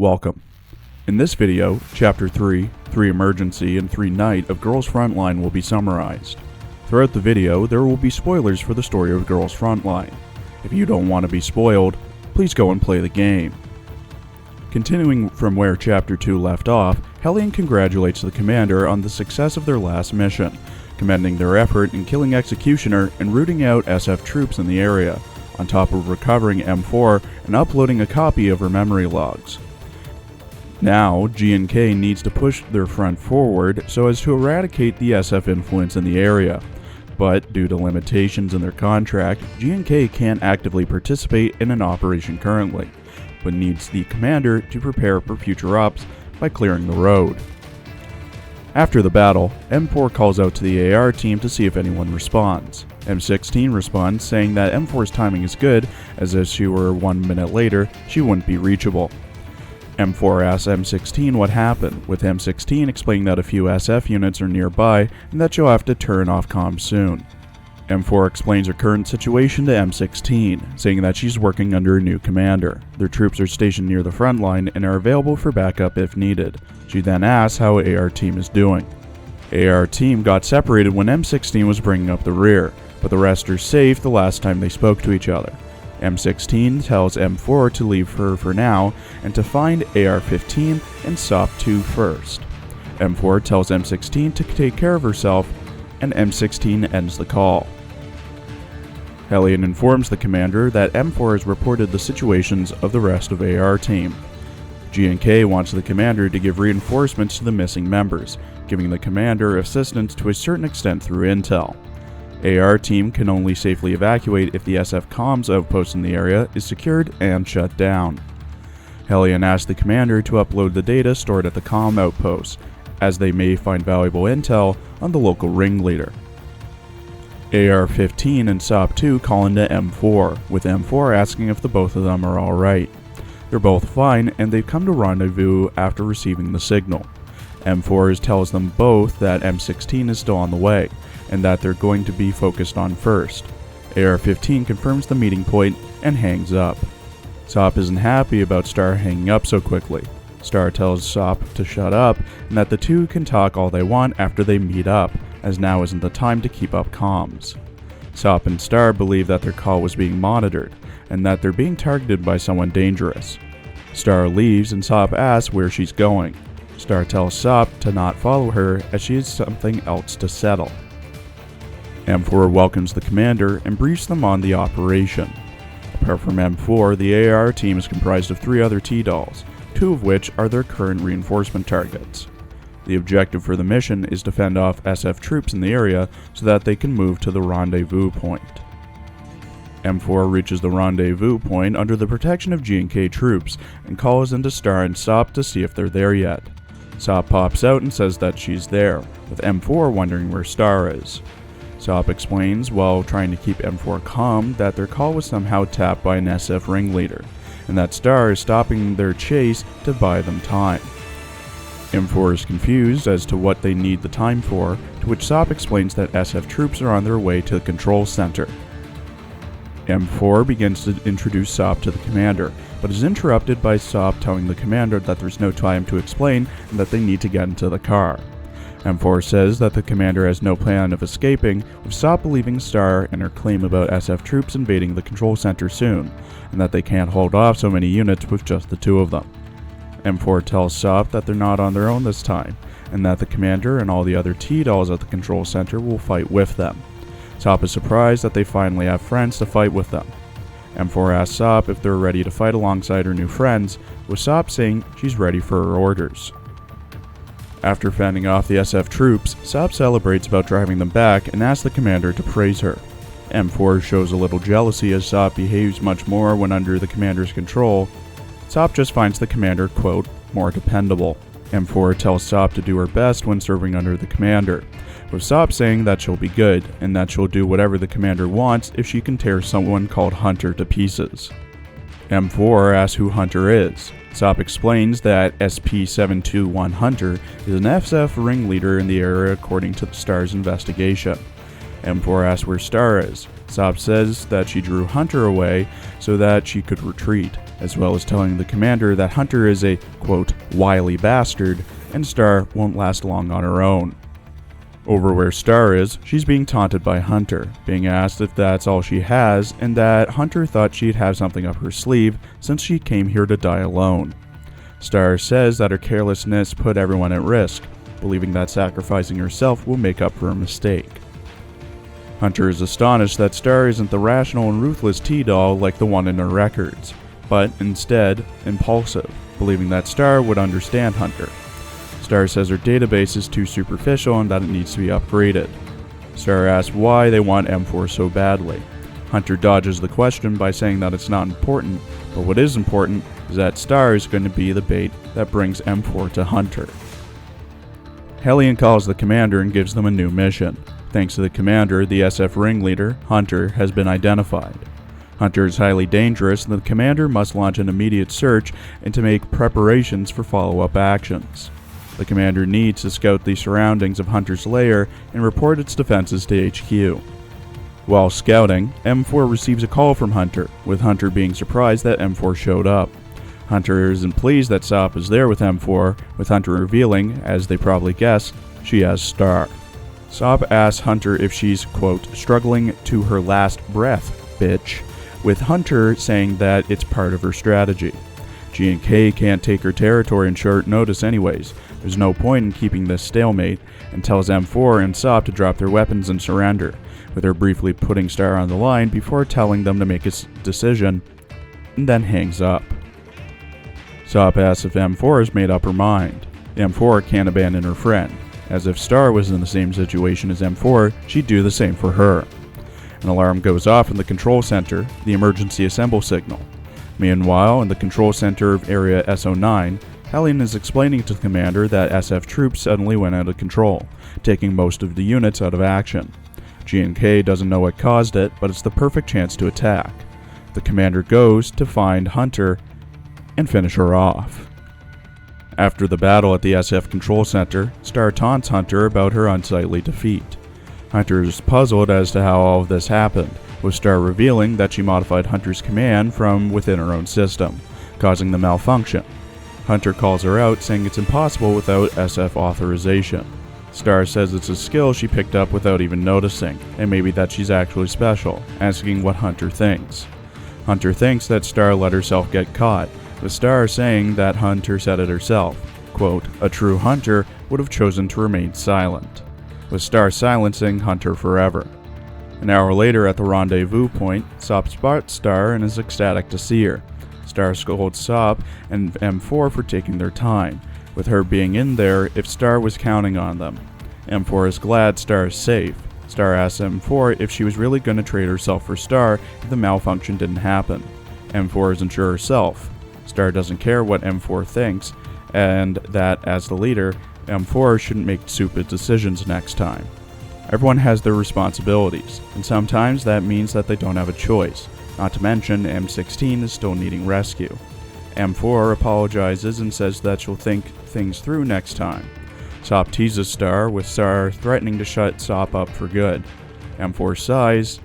Welcome. In this video, Chapter 3, 3 Emergency, and 3 Night of Girls Frontline will be summarized. Throughout the video, there will be spoilers for the story of Girls Frontline. If you don't want to be spoiled, please go and play the game. Continuing from where Chapter 2 left off, Hellion congratulates the commander on the success of their last mission, commending their effort in killing Executioner and rooting out SF troops in the area, on top of recovering M4 and uploading a copy of her memory logs. Now, G&K needs to push their front forward so as to eradicate the SF influence in the area, but due to limitations in their contract, G&K can't actively participate in an operation currently, but needs the commander to prepare for future ops by clearing the road. After the battle, M4 calls out to the AR team to see if anyone responds. M16 responds saying that M4's timing is good, as if she were 1 minute later, she wouldn't be reachable. M4 asks M16 what happened, with M16 explaining that a few SF units are nearby and that she'll have to turn off comms soon. M4 explains her current situation to M16, saying that she's working under a new commander. Their troops are stationed near the front line and are available for backup if needed. She then asks how AR team is doing. AR team got separated when M16 was bringing up the rear, but the rest are safe the last time they spoke to each other. M16 tells M4 to leave her for now and to find AR-15 and SOP-2 first. M4 tells M16 to take care of herself, and M16 ends the call. Hellion informs the commander that M4 has reported the situations of the rest of AR team. G&K wants the commander to give reinforcements to the missing members, giving the commander assistance to a certain extent through intel. AR team can only safely evacuate if the SF comms outpost in the area is secured and shut down. Hellion asks the commander to upload the data stored at the comm outpost, as they may find valuable intel on the local ringleader. AR-15 and SOP-2 call into M4, with M4 asking if the both of them are alright. They're both fine, and they've come to rendezvous after receiving the signal. M4 tells them both that M16 is still on the way, and that they're going to be focused on first. AR-15 confirms the meeting point and hangs up. SOP isn't happy about Star hanging up so quickly. Star tells SOP to shut up and that the two can talk all they want after they meet up, as now isn't the time to keep up comms. SOP and Star believe that their call was being monitored, and that they're being targeted by someone dangerous. Star leaves and SOP asks where she's going. Star tells SOP to not follow her as she has something else to settle. M4 welcomes the commander and briefs them on the operation. Apart from M4, the AR team is comprised of 3 other T-Dolls, 2 of which are their current reinforcement targets. The objective for the mission is to fend off SF troops in the area so that they can move to the rendezvous point. M4 reaches the rendezvous point under the protection of G&K troops and calls into Star and SOP to see if they're there yet. SOP pops out and says that she's there, with M4 wondering where Star is. SOP explains, while trying to keep M4 calm, that their call was somehow tapped by an SF ringleader, and that Star is stopping their chase to buy them time. M4 is confused as to what they need the time for, to which SOP explains that SF troops are on their way to the control center. M4 begins to introduce SOP to the commander, but is interrupted by SOP telling the commander that there's no time to explain and that they need to get into the car. M4 says that the commander has no plan of escaping, with SOP believing Star and her claim about SF troops invading the control center soon, and that they can't hold off so many units with just the 2 of them. M4 tells SOP that they're not on their own this time, and that the commander and all the other T-Dolls at the control center will fight with them. SOP is surprised that they finally have friends to fight with them. M4 asks SOP if they're ready to fight alongside her new friends, with SOP saying she's ready for her orders. After fending off the SF troops, SOP celebrates about driving them back and asks the commander to praise her. M4 shows a little jealousy as SOP behaves much more when under the commander's control. SOP just finds the commander, quote, more dependable. M4 tells SOP to do her best when serving under the commander, with SOP saying that she'll be good, and that she'll do whatever the commander wants if she can tear someone called Hunter to pieces. M4 asks who Hunter is. SOP explains that SP-721 Hunter is an SF ringleader in the area according to the Star's investigation. M4 asks where Star is. SOP says that she drew Hunter away so that she could retreat. as well as telling the commander that Hunter is a, quote, wily bastard, and Star won't last long on her own. Over where Star is, she's being taunted by Hunter, being asked if that's all she has, and that Hunter thought she'd have something up her sleeve since she came here to die alone. Star says that her carelessness put everyone at risk, believing that sacrificing herself will make up for a mistake. Hunter is astonished that Star isn't the rational and ruthless T-doll like the one in her records, but instead impulsive, believing that Star would understand Hunter. Star says her database is too superficial and that it needs to be upgraded. Star asks why they want M4 so badly. Hunter dodges the question by saying that it's not important, but what is important is that Star is going to be the bait that brings M4 to Hunter. Hellion calls the commander and gives them a new mission. Thanks to the commander, the SF ringleader, Hunter, has been identified. Hunter is highly dangerous and the commander must launch an immediate search and to make preparations for follow-up actions. The commander needs to scout the surroundings of Hunter's lair and report its defenses to HQ. While scouting, M4 receives a call from Hunter, with Hunter being surprised that M4 showed up. Hunter isn't pleased that Sop is there with M4, with Hunter revealing, as they probably guess, she has Star. Sop asks Hunter if she's, quote, struggling to her last breath, bitch, with Hunter saying that it's part of her strategy. G&K can't take her territory in short notice anyways. There's no point in keeping this stalemate, and tells M4 and Sop to drop their weapons and surrender, with her briefly putting Star on the line before telling them to make a decision, and then hangs up. Sop asks if M4 has made up her mind. M4 can't abandon her friend, as if Star was in the same situation as M4, she'd do the same for her. An alarm goes off in the control center, the emergency assemble signal. Meanwhile, in the control center of Area SO9, Hellion is explaining to the commander that SF troops suddenly went out of control, taking most of the units out of action. G&K doesn't know what caused it, but it's the perfect chance to attack. The commander goes to find Hunter and finish her off. After the battle at the SF control center, Star taunts Hunter about her unsightly defeat. Hunter is puzzled as to how all of this happened, with Star revealing that she modified Hunter's command from within her own system, causing the malfunction. Hunter calls her out, saying it's impossible without SF authorization. Star says it's a skill she picked up without even noticing, and maybe that she's actually special, asking what Hunter thinks. Hunter thinks that Star let herself get caught, with Star saying that Hunter said it herself. Quote, a true Hunter would have chosen to remain silent, with Star silencing Hunter forever. An hour later at the rendezvous point, Sop spots Star and is ecstatic to see her. Star scolds Sop and M4 for taking their time, with her being in there if Star was counting on them. M4 is glad Star is safe. Star asks M4 if she was really going to trade herself for Star if the malfunction didn't happen. M4 isn't sure herself. Star doesn't care what M4 thinks, and that, as the leader, M4 shouldn't make stupid decisions next time. Everyone has their responsibilities, and sometimes that means that they don't have a choice. Not to mention, M16 is still needing rescue. M4 apologizes and says that she'll think things through next time. Sop teases Star, with Star threatening to shut Sop up for good. M4 sighs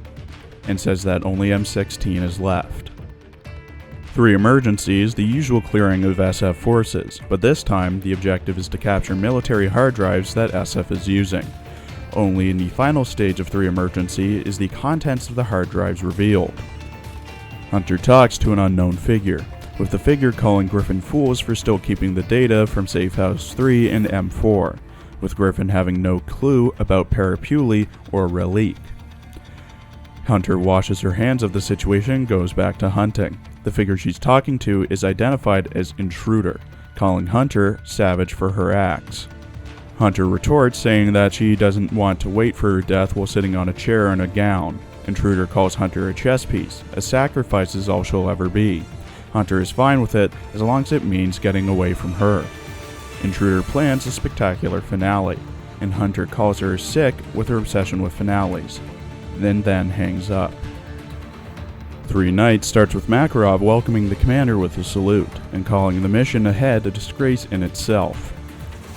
and says that only M16 is left. 3 emergencies, the usual clearing of SF forces, but this time the objective is to capture military hard drives that SF is using. Only in the final stage of 3 emergency is the contents of the hard drives revealed. Hunter talks to an unknown figure, with the figure calling Griffin fools for still keeping the data from Safe House 3 and M4, with Griffin having no clue about Parapuli or Relique. Hunter washes her hands of the situation and goes back to hunting. The figure she's talking to is identified as Intruder, calling Hunter savage for her acts. Hunter retorts, saying that she doesn't want to wait for her death while sitting on a chair in a gown. Intruder calls Hunter a chess piece, a sacrifice is all she'll ever be. Hunter is fine with it, as long as it means getting away from her. Intruder plans a spectacular finale, and Hunter calls her sick with her obsession with finales, then hangs up. 3 Nights starts with Makarov welcoming the commander with a salute, and calling the mission ahead a disgrace in itself.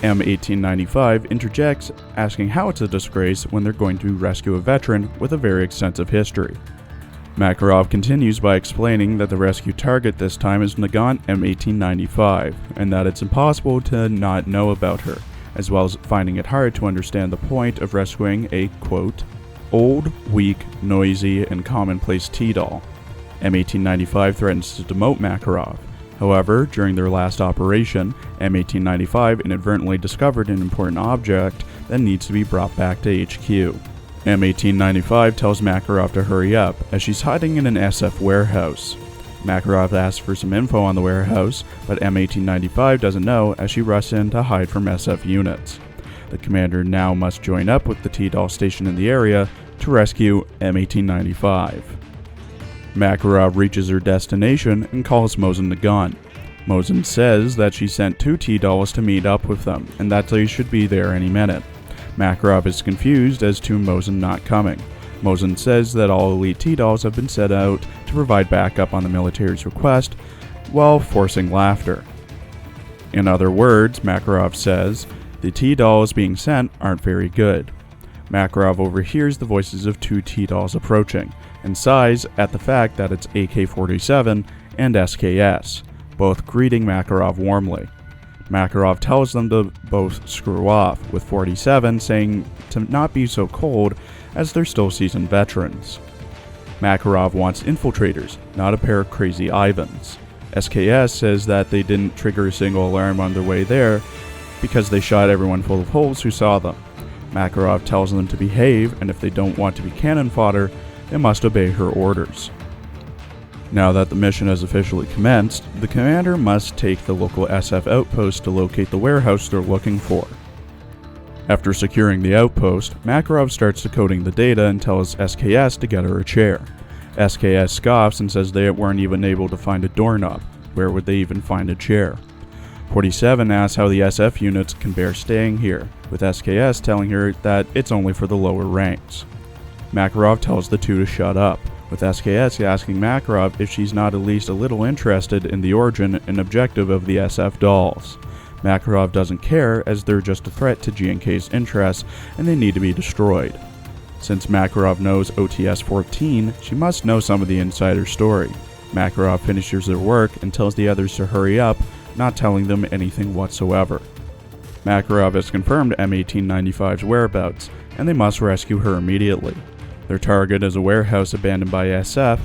M1895 interjects, asking how it's a disgrace when they're going to rescue a veteran with a very extensive history. Makarov continues by explaining that the rescue target this time is Nagant M1895, and that it's impossible to not know about her, as well as finding it hard to understand the point of rescuing a, quote, old, weak, noisy, and commonplace T-doll. M1895 threatens to demote Makarov. However, during their last operation, M1895 inadvertently discovered an important object that needs to be brought back to HQ. M1895 tells Makarov to hurry up, as she's hiding in an SF warehouse. Makarov asks for some info on the warehouse, but M1895 doesn't know as she rushes in to hide from SF units. The commander now must join up with the T-doll stationed in the area to rescue M1895. Makarov reaches her destination and calls Mosin-Nagant. Mosin says that she sent 2 T-dolls to meet up with them, and that they should be there any minute. Makarov is confused as to Mosin not coming. Mosin says that all elite T-dolls have been set out to provide backup on the military's request, while forcing laughter. In other words, Makarov says, the T-dolls being sent aren't very good. Makarov overhears the voices of 2 T-dolls approaching, and sighs at the fact that it's AK-47 and SKS, both greeting Makarov warmly. Makarov tells them to both screw off, with 47 saying to not be so cold as they're still seasoned veterans. Makarov wants infiltrators, not a pair of crazy Ivans. SKS says that they didn't trigger a single alarm on their way there because they shot everyone full of holes who saw them. Makarov tells them to behave, and if they don't want to be cannon fodder, they must obey her orders. Now that the mission has officially commenced, the commander must take the local SF outpost to locate the warehouse they're looking for. After securing the outpost, Makarov starts decoding the data and tells SKS to get her a chair. SKS scoffs and says they weren't even able to find a doorknob. Where would they even find a chair? 47 asks how the SF units can bear staying here, with SKS telling her that it's only for the lower ranks. Makarov tells the 2 to shut up, with SKS asking Makarov if she's not at least a little interested in the origin and objective of the SF dolls. Makarov doesn't care, as they're just a threat to GNK's interests and they need to be destroyed. Since Makarov knows OTS-14, she must know some of the insider story. Makarov finishes their work and tells the others to hurry up, not telling them anything whatsoever. Makarov has confirmed M1895's whereabouts, and they must rescue her immediately. Their target is a warehouse abandoned by SF,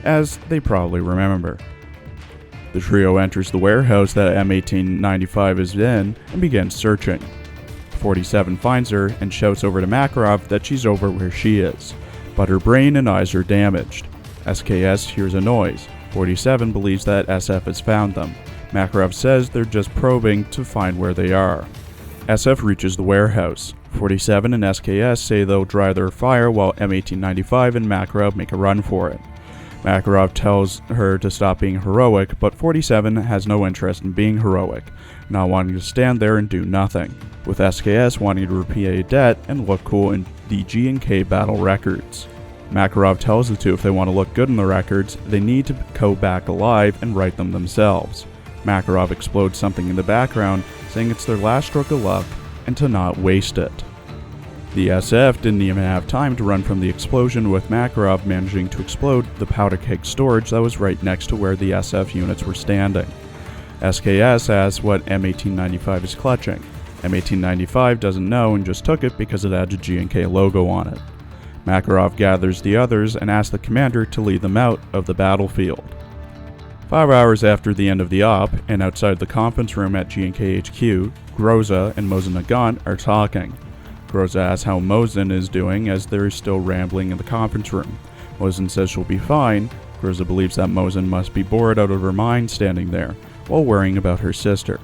as they probably remember. The trio enters the warehouse that M1895 is in and begins searching. 47 finds her and shouts over to Makarov that she's over where she is, but her brain and eyes are damaged. SKS hears a noise. 47 believes that SF has found them. Makarov says they're just probing to find where they are. SF reaches the warehouse. 47 and SKS say they'll dry their fire while M1895 and Makarov make a run for it. Makarov tells her to stop being heroic, but 47 has no interest in being heroic, not wanting to stand there and do nothing, with SKS wanting to repay a debt and look cool in the G&K battle records. Makarov tells the 2 if they want to look good in the records, they need to go back alive and write them themselves. Makarov explodes something in the background, saying it's their last stroke of luck and to not waste it. The SF didn't even have time to run from the explosion, with Makarov managing to explode the powder keg storage that was right next to where the SF units were standing. SKS asks what M1895 is clutching. M1895 doesn't know and just took it because it had a G&K logo on it. Makarov gathers the others and asks the commander to lead them out of the battlefield. 5 hours after the end of the op, and outside the conference room at G&K HQ, Groza and Mosin-Nagant are talking. Groza asks how Mosin is doing, as they're still rambling in the conference room. Mosin says she'll be fine. Groza believes that Mosin must be bored out of her mind standing there, while worrying about her sister.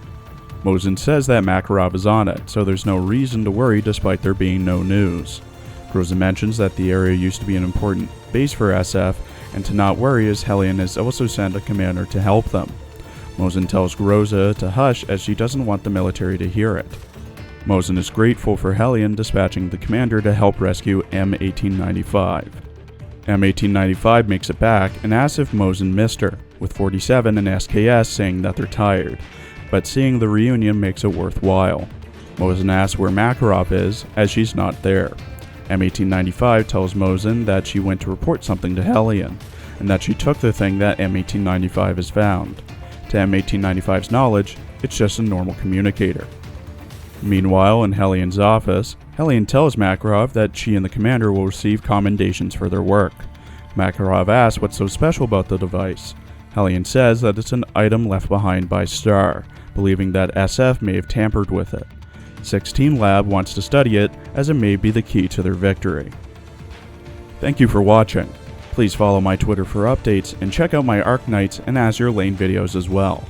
Mosin says that Makarov is on it, so there's no reason to worry despite there being no news. Groza mentions that the area used to be an important base for SF, and to not worry as Hellion has also sent a commander to help them. Mosin tells Groza to hush as she doesn't want the military to hear it. Mosin is grateful for Hellion dispatching the commander to help rescue M1895. M1895 makes it back and asks if Mosin missed her, with 47 and SKS saying that they're tired, but seeing the reunion makes it worthwhile. Mosin asks where Makarov is, as she's not there. M1895 tells Mosin that she went to report something to Hellion. and that she took the thing that M1895 has found. To M1895's knowledge, it's just a normal communicator. Meanwhile, in Hellian's office, Hellian tells Makarov that she and the commander will receive commendations for their work. Makarov asks what's so special about the device. Hellian says that it's an item left behind by Star, believing that SF may have tampered with it. 16 Lab wants to study it, as it may be the key to their victory. Thank you for watching. Please follow my Twitter for updates, and check out my Arc Knights and Azure Lane videos as well.